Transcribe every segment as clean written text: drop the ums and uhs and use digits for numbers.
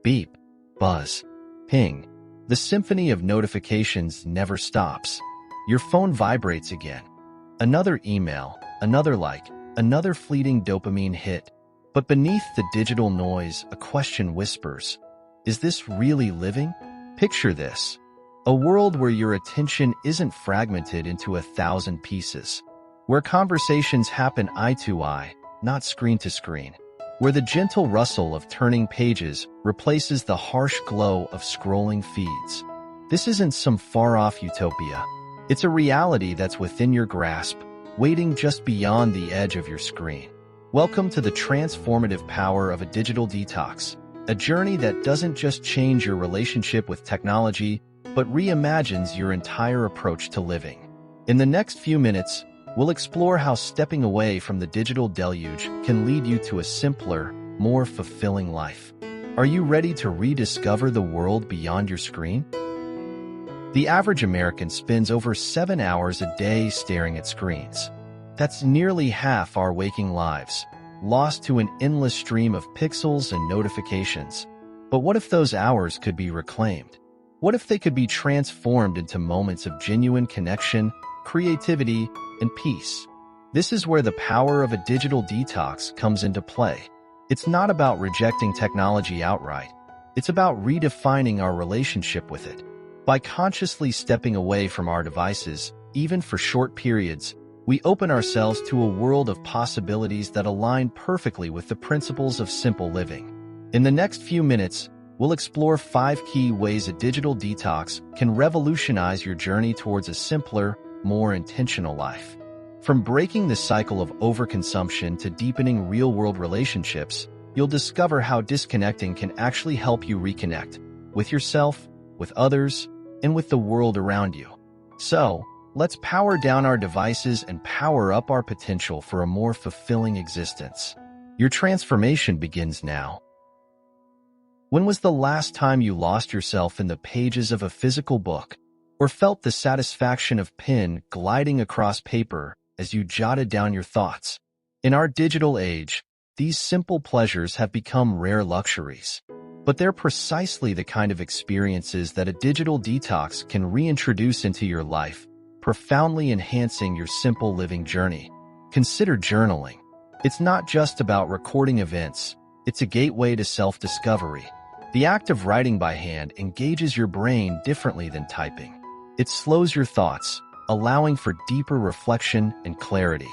Beep, buzz, ping. The symphony of notifications never stops. Your phone vibrates again. Another email, another like, another fleeting dopamine hit. But beneath the digital noise, a question whispers, is this really living? Picture this. A world where your attention isn't fragmented into 1,000 pieces. Where conversations happen eye to eye, not screen to screen. Where the gentle rustle of turning pages replaces the harsh glow of scrolling feeds. This isn't some far-off utopia. It's a reality that's within your grasp, waiting just beyond the edge of your screen. Welcome to the transformative power of a digital detox, a journey that doesn't just change your relationship with technology, but reimagines your entire approach to living. In the next few minutes, we'll explore how stepping away from the digital deluge can lead you to a simpler, more fulfilling life. Are you ready to rediscover the world beyond your screen? The average American spends over 7 hours a day staring at screens. That's nearly half our waking lives, lost to an endless stream of pixels and notifications. But what if those hours could be reclaimed? What if they could be transformed into moments of genuine connection, creativity, and peace? This is where the power of a digital detox comes into play. It's not about rejecting technology outright. It's about redefining our relationship with it. By consciously stepping away from our devices, even for short periods, we open ourselves to a world of possibilities that align perfectly with the principles of simple living. In the next few minutes, we'll explore 5 key ways a digital detox can revolutionize your journey towards a simpler, more intentional life. From breaking the cycle of overconsumption to deepening real-world relationships, you'll discover how disconnecting can actually help you reconnect with yourself, with others, and with the world around you. So, let's power down our devices and power up our potential for a more fulfilling existence. Your transformation begins now. When was the last time you lost yourself in the pages of a physical book, or felt the satisfaction of pen gliding across paper as you jotted down your thoughts? In our digital age, these simple pleasures have become rare luxuries. But they're precisely the kind of experiences that a digital detox can reintroduce into your life, profoundly enhancing your simple living journey. Consider journaling. It's not just about recording events, it's a gateway to self-discovery. The act of writing by hand engages your brain differently than typing. It slows your thoughts, allowing for deeper reflection and clarity.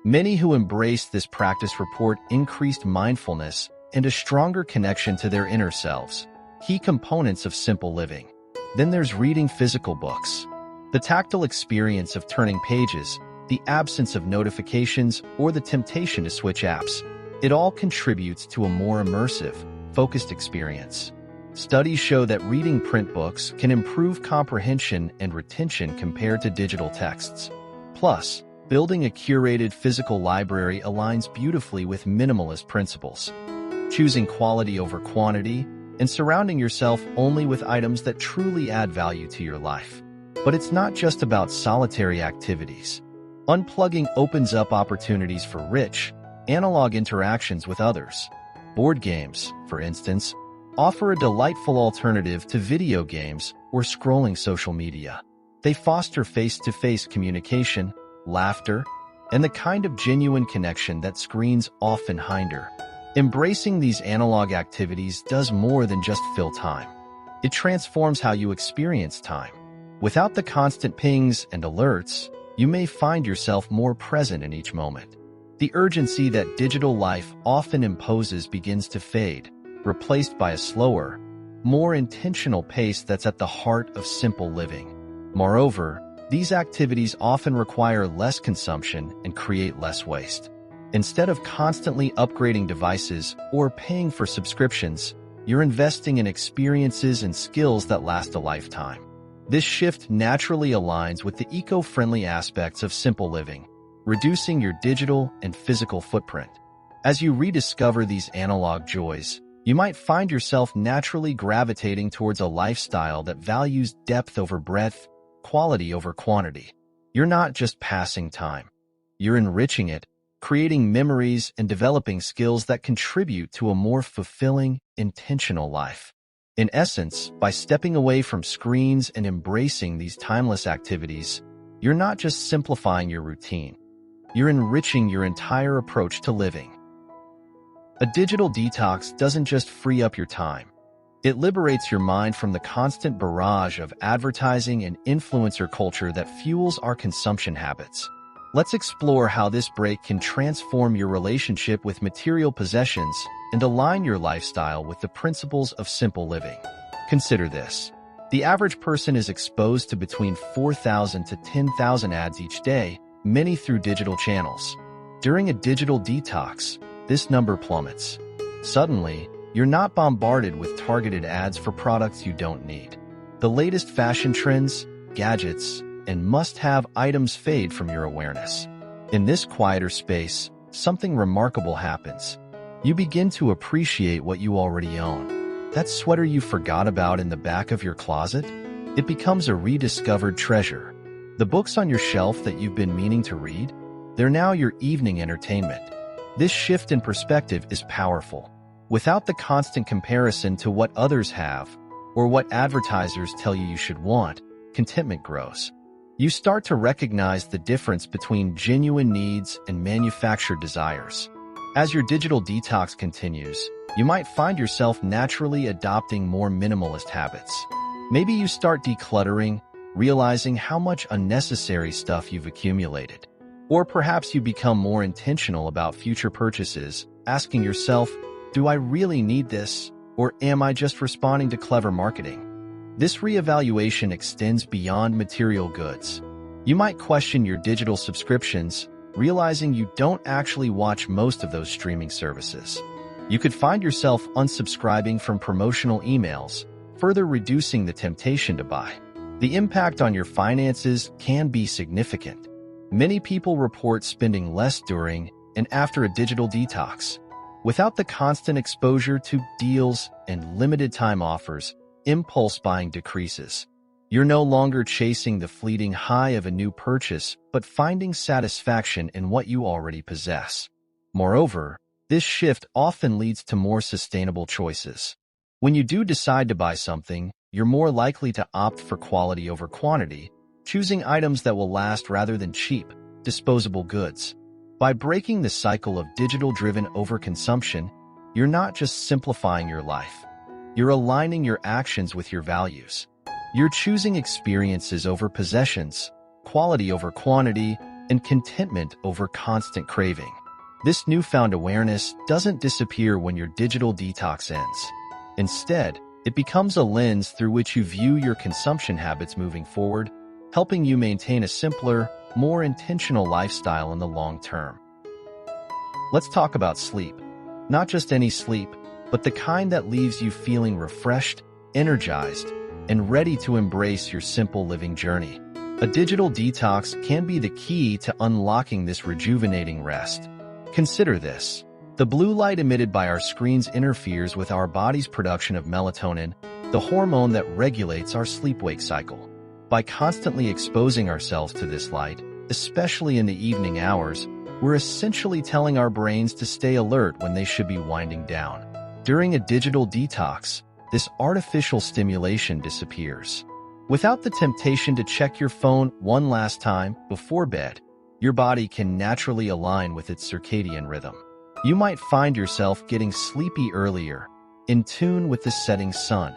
Many who embrace this practice report increased mindfulness and a stronger connection to their inner selves, key components of simple living. Then there's reading physical books. The tactile experience of turning pages, the absence of notifications, or the temptation to switch apps, it all contributes to a more immersive, focused experience. Studies show that reading print books can improve comprehension and retention compared to digital texts. Plus, building a curated physical library aligns beautifully with minimalist principles, choosing quality over quantity and surrounding yourself only with items that truly add value to your life. But it's not just about solitary activities. Unplugging opens up opportunities for rich, analog interactions with others. Board games, for instance, offer a delightful alternative to video games or scrolling social media. They foster face-to-face communication, laughter, and the kind of genuine connection that screens often hinder. Embracing these analog activities does more than just fill time. It transforms how you experience time. Without the constant pings and alerts, you may find yourself more present in each moment. The urgency that digital life often imposes begins to fade, replaced by a slower, more intentional pace that's at the heart of simple living. Moreover, these activities often require less consumption and create less waste. Instead of constantly upgrading devices or paying for subscriptions, you're investing in experiences and skills that last a lifetime. This shift naturally aligns with the eco-friendly aspects of simple living, reducing your digital and physical footprint. As you rediscover these analog joys, you might find yourself naturally gravitating towards a lifestyle that values depth over breadth, quality over quantity. You're not just passing time. You're enriching it, creating memories and developing skills that contribute to a more fulfilling, intentional life. In essence, by stepping away from screens and embracing these timeless activities, you're not just simplifying your routine, you're enriching your entire approach to living. A digital detox doesn't just free up your time. It liberates your mind from the constant barrage of advertising and influencer culture that fuels our consumption habits. Let's explore how this break can transform your relationship with material possessions and align your lifestyle with the principles of simple living. Consider this. The average person is exposed to between 4,000 to 10,000 ads each day, many through digital channels. During a digital detox, this number plummets. Suddenly, you're not bombarded with targeted ads for products you don't need. The latest fashion trends, gadgets, and must-have items fade from your awareness. In this quieter space, something remarkable happens. You begin to appreciate what you already own. That sweater you forgot about in the back of your closet? It becomes a rediscovered treasure. The books on your shelf that you've been meaning to read? They're now your evening entertainment. This shift in perspective is powerful. Without the constant comparison to what others have, or what advertisers tell you should want, contentment grows. You start to recognize the difference between genuine needs and manufactured desires. As your digital detox continues, you might find yourself naturally adopting more minimalist habits. Maybe you start decluttering, realizing how much unnecessary stuff you've accumulated. Or perhaps you become more intentional about future purchases, asking yourself, do I really need this, or am I just responding to clever marketing? This reevaluation extends beyond material goods. You might question your digital subscriptions, realizing you don't actually watch most of those streaming services. You could find yourself unsubscribing from promotional emails, further reducing the temptation to buy. The impact on your finances can be significant. Many people report spending less during and after a digital detox. Without the constant exposure to deals and limited-time offers, impulse buying decreases. You're no longer chasing the fleeting high of a new purchase, but finding satisfaction in what you already possess. Moreover, this shift often leads to more sustainable choices. When you do decide to buy something, you're more likely to opt for quality over quantity, choosing items that will last rather than cheap, disposable goods. By breaking the cycle of digital-driven overconsumption, you're not just simplifying your life. You're aligning your actions with your values. You're choosing experiences over possessions, quality over quantity, and contentment over constant craving. This newfound awareness doesn't disappear when your digital detox ends. Instead, it becomes a lens through which you view your consumption habits moving forward, helping you maintain a simpler, more intentional lifestyle in the long term. Let's talk about sleep. Not just any sleep, but the kind that leaves you feeling refreshed, energized, and ready to embrace your simple living journey. A digital detox can be the key to unlocking this rejuvenating rest. Consider this. The blue light emitted by our screens interferes with our body's production of melatonin, the hormone that regulates our sleep-wake cycle. By constantly exposing ourselves to this light, especially in the evening hours, we're essentially telling our brains to stay alert when they should be winding down. During a digital detox, this artificial stimulation disappears. Without the temptation to check your phone one last time before bed, your body can naturally align with its circadian rhythm. You might find yourself getting sleepy earlier, in tune with the setting sun.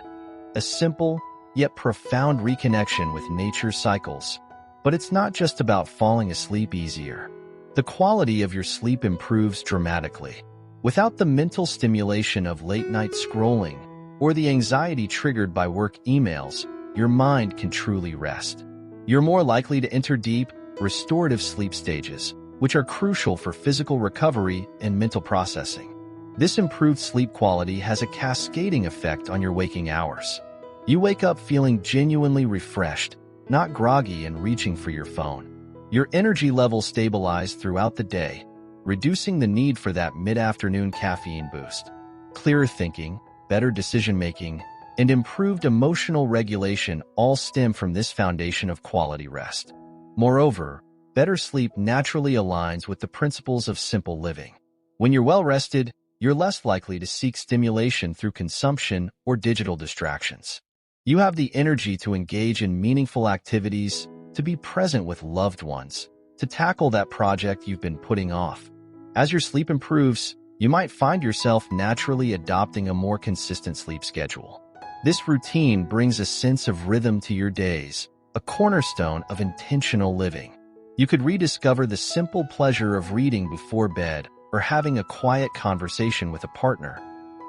A simple, yet profound reconnection with nature's cycles. But it's not just about falling asleep easier. The quality of your sleep improves dramatically. Without the mental stimulation of late-night scrolling or the anxiety triggered by work emails, your mind can truly rest. You're more likely to enter deep, restorative sleep stages, which are crucial for physical recovery and mental processing. This improved sleep quality has a cascading effect on your waking hours. You wake up feeling genuinely refreshed, not groggy and reaching for your phone. Your energy levels stabilize throughout the day, reducing the need for that mid-afternoon caffeine boost. Clearer thinking, better decision-making, and improved emotional regulation all stem from this foundation of quality rest. Moreover, better sleep naturally aligns with the principles of simple living. When you're well rested, you're less likely to seek stimulation through consumption or digital distractions. You have the energy to engage in meaningful activities, to be present with loved ones, to tackle that project you've been putting off. As your sleep improves, you might find yourself naturally adopting a more consistent sleep schedule. This routine brings a sense of rhythm to your days, a cornerstone of intentional living. You could rediscover the simple pleasure of reading before bed or having a quiet conversation with a partner,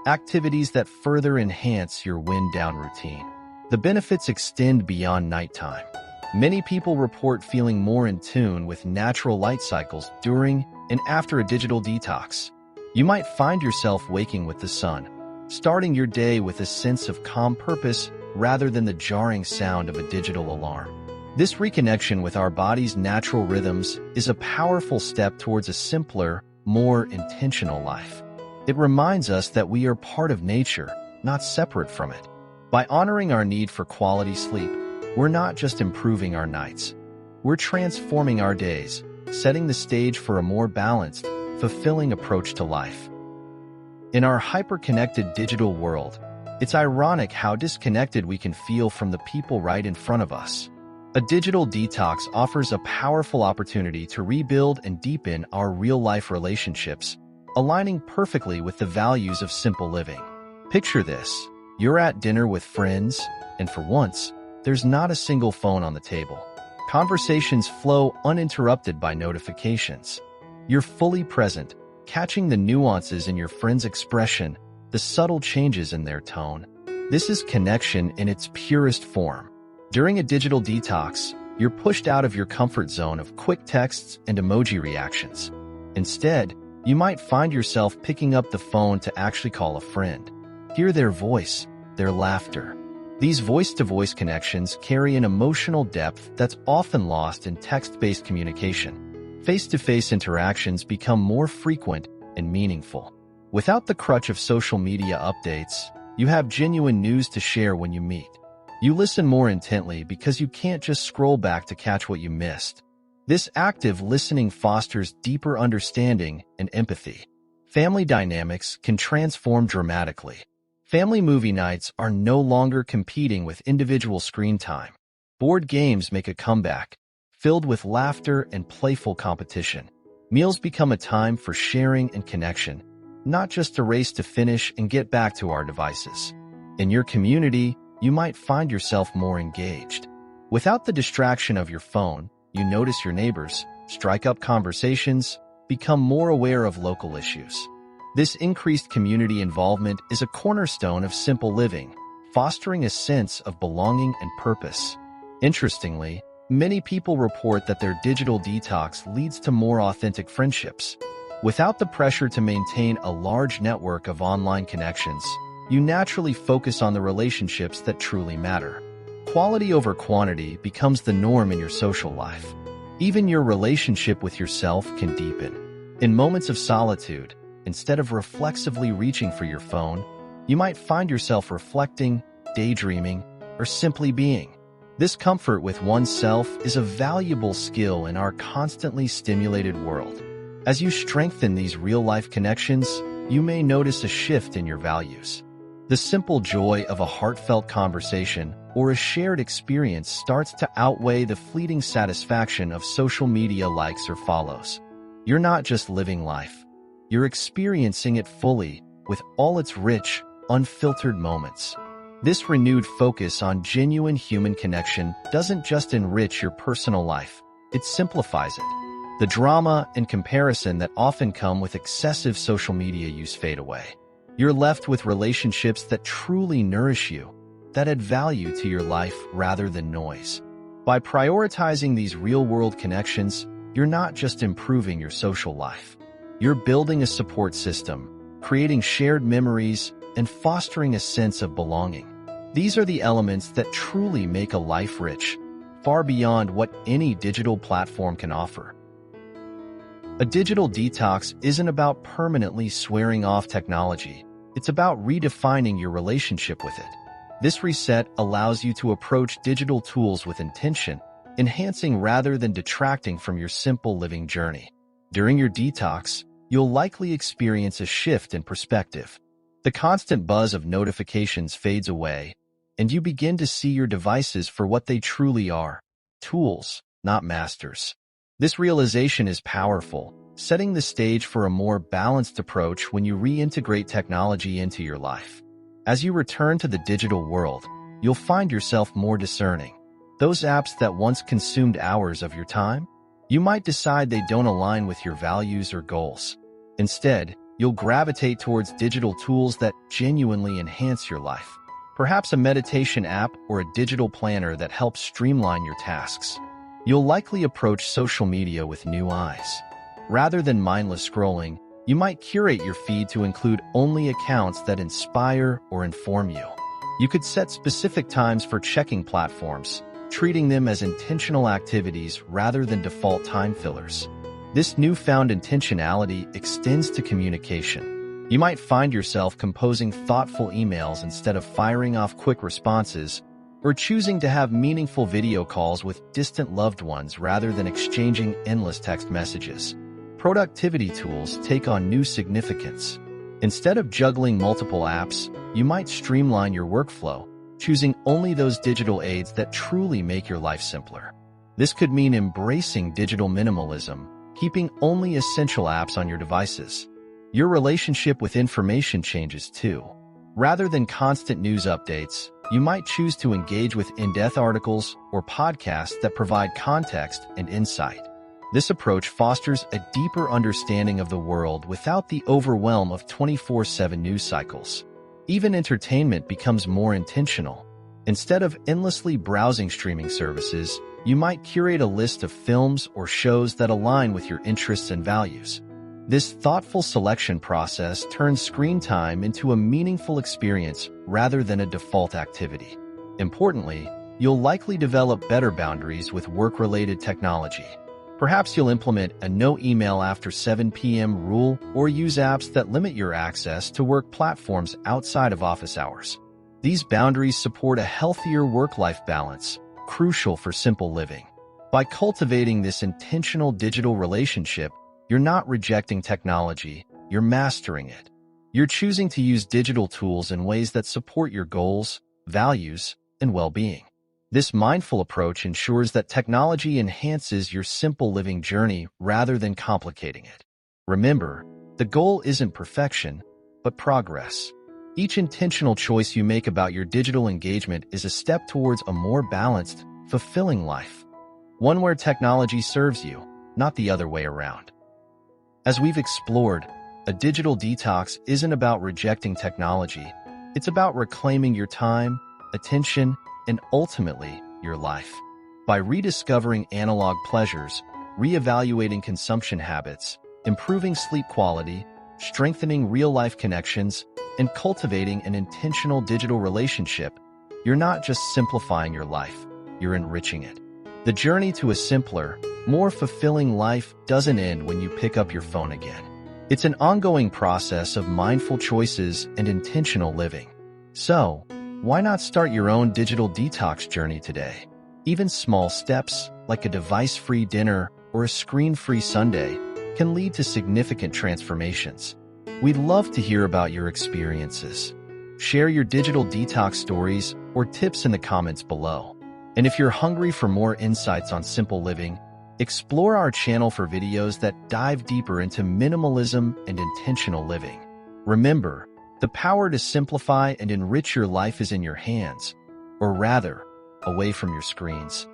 activities that further enhance your wind-down routine. The benefits extend beyond nighttime. Many people report feeling more in tune with natural light cycles during and after a digital detox. You might find yourself waking with the sun, starting your day with a sense of calm purpose rather than the jarring sound of a digital alarm. This reconnection with our body's natural rhythms is a powerful step towards a simpler, more intentional life. It reminds us that we are part of nature, not separate from it. By honoring our need for quality sleep, we're not just improving our nights. We're transforming our days, setting the stage for a more balanced, fulfilling approach to life. In our hyper-connected digital world, it's ironic how disconnected we can feel from the people right in front of us. A digital detox offers a powerful opportunity to rebuild and deepen our real-life relationships, aligning perfectly with the values of simple living. Picture this: you're at dinner with friends, and for once, there's not a single phone on the table. Conversations flow uninterrupted by notifications. You're fully present, catching the nuances in your friend's expression, the subtle changes in their tone. This is connection in its purest form. During a digital detox, you're pushed out of your comfort zone of quick texts and emoji reactions. Instead, you might find yourself picking up the phone to actually call a friend. Hear their voice, their laughter. These voice-to-voice connections carry an emotional depth that's often lost in text-based communication. Face-to-face interactions become more frequent and meaningful. Without the crutch of social media updates, you have genuine news to share when you meet. You listen more intently because you can't just scroll back to catch what you missed. This active listening fosters deeper understanding and empathy. Family dynamics can transform dramatically. Family movie nights are no longer competing with individual screen time. Board games make a comeback, filled with laughter and playful competition. Meals become a time for sharing and connection, not just a race to finish and get back to our devices. In your community, you might find yourself more engaged. Without the distraction of your phone, you notice your neighbors, strike up conversations, become more aware of local issues. This increased community involvement is a cornerstone of simple living, fostering a sense of belonging and purpose. Interestingly, many people report that their digital detox leads to more authentic friendships. Without the pressure to maintain a large network of online connections, you naturally focus on the relationships that truly matter. Quality over quantity becomes the norm in your social life. Even your relationship with yourself can deepen. In moments of solitude, instead of reflexively reaching for your phone, you might find yourself reflecting, daydreaming, or simply being. This comfort with oneself is a valuable skill in our constantly stimulated world. As you strengthen these real-life connections, you may notice a shift in your values. The simple joy of a heartfelt conversation or a shared experience starts to outweigh the fleeting satisfaction of social media likes or follows. You're not just living life. You're experiencing it fully, with all its rich, unfiltered moments. This renewed focus on genuine human connection doesn't just enrich your personal life, it simplifies it. The drama and comparison that often come with excessive social media use fade away. You're left with relationships that truly nourish you, that add value to your life rather than noise. By prioritizing these real-world connections, you're not just improving your social life. You're building a support system, creating shared memories, and fostering a sense of belonging. These are the elements that truly make a life rich, far beyond what any digital platform can offer. A digital detox isn't about permanently swearing off technology. It's about redefining your relationship with it. This reset allows you to approach digital tools with intention, enhancing rather than detracting from your simple living journey. During your detox, you'll likely experience a shift in perspective. The constant buzz of notifications fades away, and you begin to see your devices for what they truly are: tools, not masters. This realization is powerful, setting the stage for a more balanced approach when you reintegrate technology into your life. As you return to the digital world, you'll find yourself more discerning. Those apps that once consumed hours of your time, you might decide they don't align with your values or goals. Instead, you'll gravitate towards digital tools that genuinely enhance your life. Perhaps a meditation app or a digital planner that helps streamline your tasks. You'll likely approach social media with new eyes. Rather than mindless scrolling, you might curate your feed to include only accounts that inspire or inform you. You could set specific times for checking platforms, treating them as intentional activities rather than default time fillers. This newfound intentionality extends to communication. You might find yourself composing thoughtful emails instead of firing off quick responses, or choosing to have meaningful video calls with distant loved ones rather than exchanging endless text messages. Productivity tools take on new significance. Instead of juggling multiple apps, you might streamline your workflow, choosing only those digital aids that truly make your life simpler. This could mean embracing digital minimalism, keeping only essential apps on your devices. Your relationship with information changes too. Rather than constant news updates, you might choose to engage with in-depth articles or podcasts that provide context and insight. This approach fosters a deeper understanding of the world without the overwhelm of 24/7 news cycles. Even entertainment becomes more intentional. Instead of endlessly browsing streaming services, you might curate a list of films or shows that align with your interests and values. This thoughtful selection process turns screen time into a meaningful experience rather than a default activity. Importantly, you'll likely develop better boundaries with work-related technology. Perhaps you'll implement a no email after 7 p.m. rule or use apps that limit your access to work platforms outside of office hours. These boundaries support a healthier work-life balance, crucial for simple living. By cultivating this intentional digital relationship, you're not rejecting technology, you're mastering it. You're choosing to use digital tools in ways that support your goals, values, and well-being. This mindful approach ensures that technology enhances your simple living journey rather than complicating it. Remember, the goal isn't perfection, but progress. Each intentional choice you make about your digital engagement is a step towards a more balanced, fulfilling life. One where technology serves you, not the other way around. As we've explored, a digital detox isn't about rejecting technology. It's about reclaiming your time, attention, and ultimately, your life. By rediscovering analog pleasures, reevaluating consumption habits, improving sleep quality, strengthening real-life connections, and cultivating an intentional digital relationship, you're not just simplifying your life, you're enriching it. The journey to a simpler, more fulfilling life doesn't end when you pick up your phone again. It's an ongoing process of mindful choices and intentional living. So, why not start your own digital detox journey today? Even small steps, like a device-free dinner or a screen-free Sunday, can lead to significant transformations. We'd love to hear about your experiences. Share your digital detox stories or tips in the comments below. And if you're hungry for more insights on simple living, explore our channel for videos that dive deeper into minimalism and intentional living. Remember, the power to simplify and enrich your life is in your hands, or rather, away from your screens.